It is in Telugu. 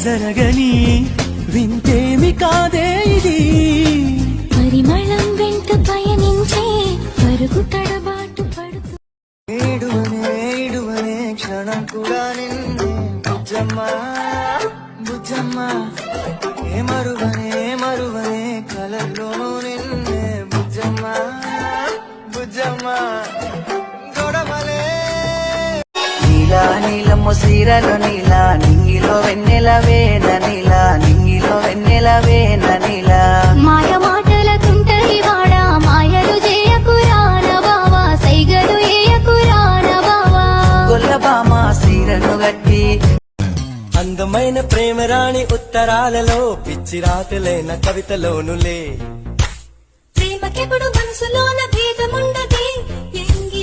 జరగని వింతేమి కాదే ఇది పరిమళం వెంట పయనించే పరుగు తడబాటు పడుతూ ఏడువనే క్షణం కూడా నిన్నే బుజ్జమ్మా బుజ్జమ్మా ఏ మరువనే కలల్లోనూ నిన్నే బుజ్జమ్మా బుజ్జమ్మా గొడవలే నీలా నీలమ్మ సీరలు నీలా నింగిలో వెన్నెలవేన నీలా నింగిలో వెన్నెలవేన నీలా మాయ మాటల తుంటరి వాడా మాయలు చేయకురాన బావా సైగలు ఏయకురాన బావా గొల్లబామ సీరను గట్టి అందమైన ప్రేమరాణి ఉత్తరాలలో పిచ్చి రాతలైన కవితలోనులే ప్రేమకెప్పుడు మనసులోన భేదముండదు